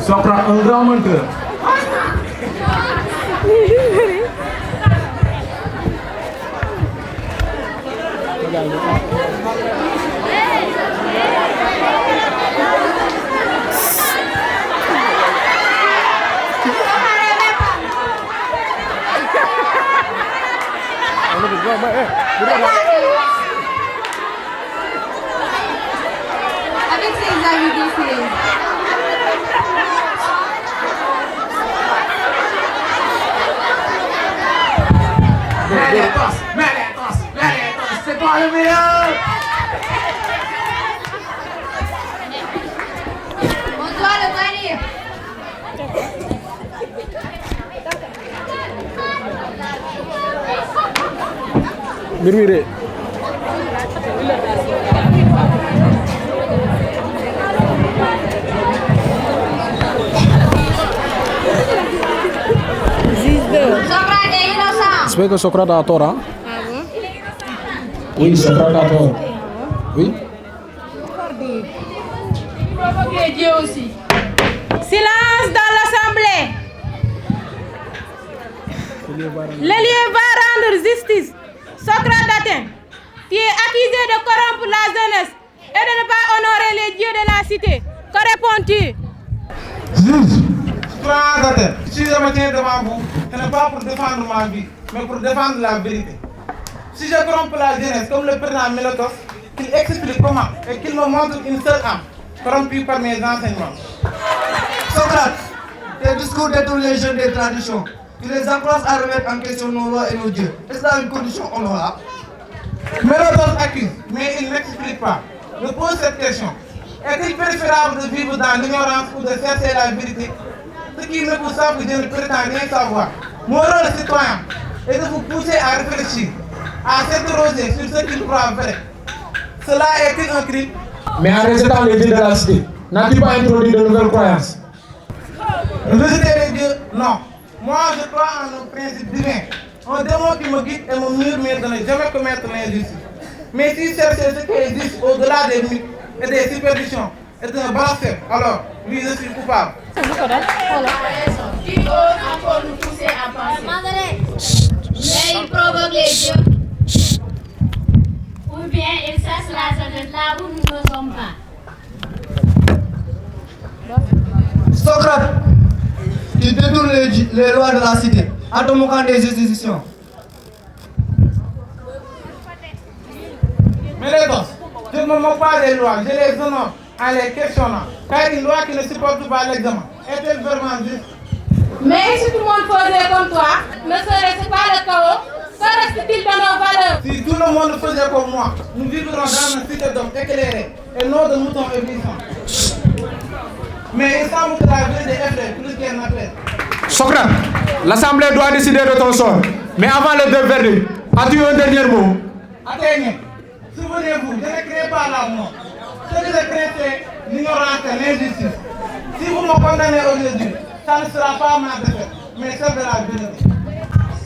Socrate, un grand menteur. Avec ses amis défilés. Méritos, c'est toi le meilleur. On doit le bannir. Mirmire. Socrate est innocent. J'espère que Socrate a tort, hein? Ah bon? Oui, Socrate a tort. Oui. Provoquer Dieu aussi. Silence dans l'assemblée. Le lieu va rendre justice. Socrate d'Athènes, tu es accusé de corrompre la jeunesse et de ne pas honorer les dieux de la cité. Que réponds-tu? Juge, Socrate, si je me tiens devant vous, ce n'est pas pour défendre ma vie, mais pour défendre la vérité. Si je corromps la jeunesse comme le président Mélotos, qu'il explique comment et qu'il me montre une seule âme, corrompue par mes enseignements. Socrate, tes discours détournent les jeunes des traditions. Tu les encourages à remettre en question nos lois et nos dieux. Est-ce là une condition honorable? Mélotos accuse, mais il n'explique pas. Je pose cette question. Est-il préférable de vivre dans l'ignorance ou de chercher la vérité? Ce qui me pousse à que je ne prétends rien savoir. Mon rôle de citoyen est de vous pousser à réfléchir, à s'interroger sur ce qu'il croit vrai. Cela est-il un crime? Mais en rejetant les dieux de la cité, n'as-tu pas introduit de nouvelles croyances? Rejeter les dieux? Non. Moi, je crois en un principe divin. Un démon qui me guide et me murmure de ne jamais commettre l'injustice. Mais si chercher ce qui existe au-delà des mythes et des superstitions est un blasphème, alors, lui, je suis coupable. Qui ose encore nous pousser à penser. Mais il provoque les dieux. Ou bien il chasse la jeunesse là où nous ne sommes pas. Socrate, tu détournes les lois de la cité en te moquant des institutions. Mais les gosses, je ne me moque pas des lois, je les honore en les questionnant. Car une loi qui ne supporte pas l'examen est-elle vraiment juste? Mais si tout le monde faisait comme toi, ne serait-ce pas le chaos? Que reste-t-il de nos valeurs? Si tout le monde faisait comme moi, nous vivrons dans une cité d'hommes éclairés et non de moutons éblouissants. Mais il semble que la vérité est vraie plus qu'elle n'appelle. Socrate, l'Assemblée doit décider de ton sort. Mais avant le verdict, as-tu un dernier mot? Atteignez. Souvenez-vous, je ne crée pas la mort. Ce que je crée, c'est l'ignorance et l'injustice. Si vous me condamnez aujourd'hui, ça ne sera pas ma défaite, mais celle de la vérité.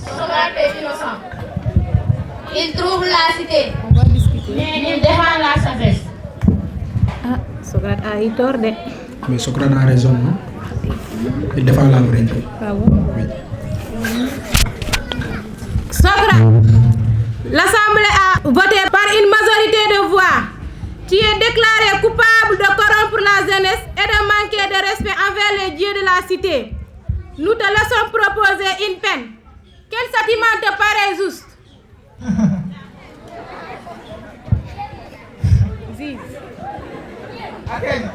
Socrate est innocent. Il trouble la cité. On va discuter. Mais il défend la sagesse. Ah, Socrate a eu tort de. Mais Socrate a raison, non? Il défend la vérité. Ah bon? Oui. Socrate, l'Assemblée a voté par une majorité de voix. Tu es déclaré coupable de corrompre la jeunesse et de manquer de respect envers les dieux de la cité. Nous te laissons proposer une peine. Quel châtiment te paraît juste? Atteignez.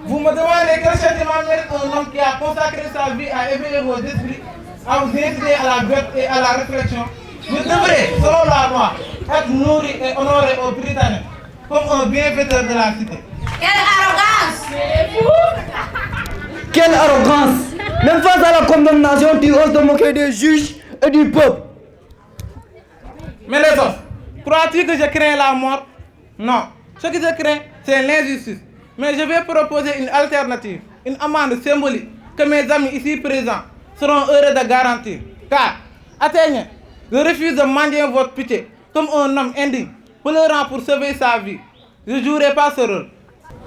Vous me demandez quel châtiment mérite un homme qui a consacré sa vie à éveiller vos esprits, à vous inciter à la vérité et à la réflexion. Vous devrez, selon la loi, être nourri et honoré aux Britanniques comme un bienfaiteur de la cité. Quelle arrogance! Quelle arrogance! Même face à la condamnation, tu oses te moquer des juges et du peuple. Mais les autres, crois-tu que je crains la mort? Non. Ce que je crains, c'est l'injustice. Mais je vais proposer une alternative, une amende symbolique que mes amis ici présents seront heureux de garantir. Car, atteignez, je refuse de mendier votre pitié comme un homme indigne, pleurant pour sauver sa vie. Je ne jouerai pas ce rôle.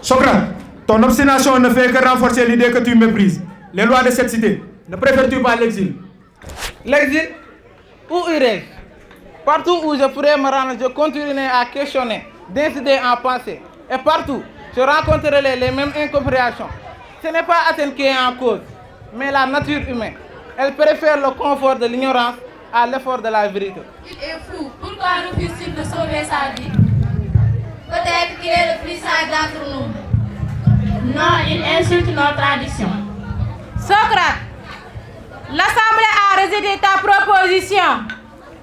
Socrate, Ton obstination ne fait que renforcer l'idée que tu méprises les lois de cette cité. Ne préfères-tu pas l'exil? L'exil? Où irais-je? Partout où je pourrais me rendre, je continuerai à questionner, d'inciter en pensée. Et partout, je rencontrerai les mêmes incompréhensions. Ce n'est pas Athènes qui est en cause, mais la nature humaine. Elle préfère le confort de l'ignorance à l'effort de la vérité. Il est fou. Pourquoi refuse-t-il de sauver sa vie? Peut-être qu'il est le plus sage d'entre nous. Non, il insulte nos traditions. Socrate, l'Assemblée a rejeté ta proposition.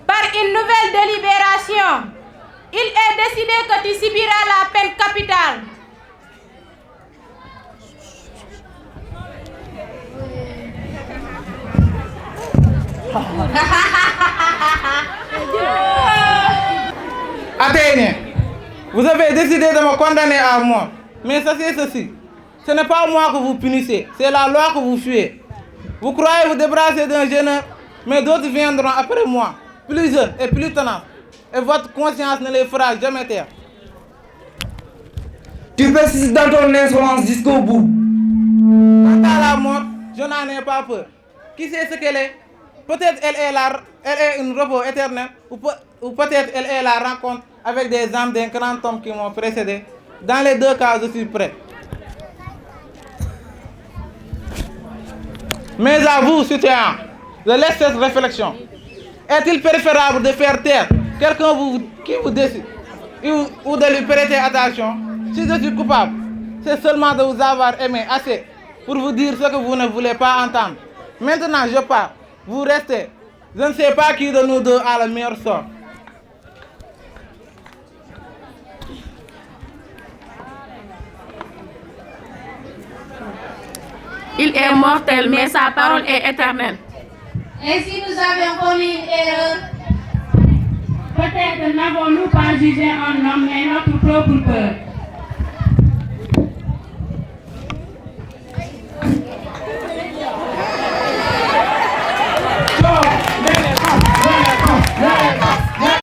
Par une nouvelle délibération, il est décidé que tu subiras la peine capitale. Athéniens, vous avez décidé de me condamner à mort. Mais sachez ceci, ce n'est pas moi que vous punissez, c'est la loi que vous fuyez. Vous croyez vous débarrasser d'un jeune, mais d'autres viendront après moi, plus jeunes et plus tenants. Et votre conscience ne les fera jamais taire. Tu persistes dans ton insolence jusqu'au bout. Quant à la mort, je n'en ai pas peur. Qui sait ce qu'elle est? Peut-être elle est une repos éternelle, ou peut-être elle est la rencontre avec des âmes d'un grand homme qui m'ont précédé. Dans les deux cas, je suis prêt. Mais à vous, citoyens, je laisse cette réflexion. Est-il préférable de faire taire quelqu'un qui vous décide ou de lui prêter attention? Si je suis coupable, c'est seulement de vous avoir aimé assez pour vous dire ce que vous ne voulez pas entendre. Maintenant, je pars. Vous restez. Je ne sais pas qui de nous deux a le meilleur sort. Il est mortel, mais sa parole est éternelle. Ainsi nous avions commis une erreur. Peut-être n'avons-nous pas jugé un homme, mais notre propre peur.